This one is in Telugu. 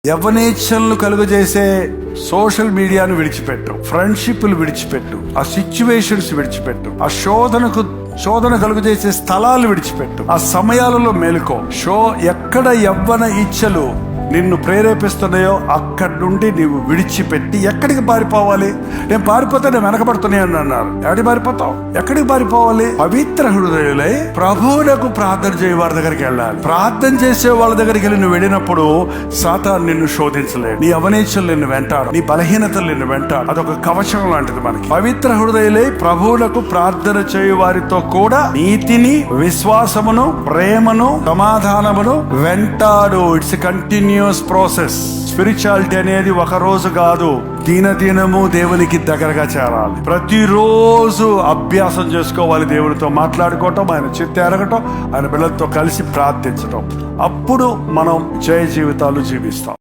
యవ్వనేచ్ఛలను కలుగజేసే సోషల్ మీడియాను విడిచిపెట్టు, ఫ్రెండ్షిప్లు విడిచిపెట్టు, ఆ సిచ్యువేషన్స్ విడిచిపెట్టు, ఆ శోధన కలుగజేసే స్థలాలు విడిచిపెట్టు, ఆ సమయాలలో మేలుకో. ఎక్కడ యవ్వన ఇచ్ఛలు నిన్ను ప్రేరేపిస్తున్నాయో అక్కడి నుండి నీవు విడిచిపెట్టి ఎక్కడికి పారిపోవాలి? నేను పారిపోతే నేను వెనకబడుతున్నాను అన్నారు. ఎక్కడికి పారిపోతావు? ఎక్కడికి పారిపోవాలి? పవిత్ర హృదయులై ప్రభువులకు ప్రార్థన చేయ వారి దగ్గరికి వెళ్ళాలి. ప్రార్థన చేసే వాళ్ళ దగ్గరికి వెళ్ళి నువ్వు వెళ్ళినప్పుడు సాతాను నిన్ను శోధించలేడు. నీ అవనేచ్ఛలు నిన్ను వెంటాడు, నీ బలహీనతలు నిన్ను వెంటాడు. అదొక కవచం లాంటిది మనకి. పవిత్ర హృదయులై ప్రభువులకు ప్రార్థన చేయు వారితో కూడా నీతిని, విశ్వాసమును, ప్రేమను, సమాధానమును వెంటాడు. It's continue process. స్పిరిచువాలిటీ అనేది ఒక రోజు కాదు, దినదినము దేవునికి దగ్గరగా చేరాలి. ప్రతిరోజు అభ్యాసం చేసుకోవాలి, దేవునితో మాట్లాడుకోవటం, ఆయన చిత్త ఎరగటం, ఆయన బిడ్డలతో కలిసి ప్రార్థించటం. అప్పుడు మనం జయ జీవితాలు జీవిస్తాం.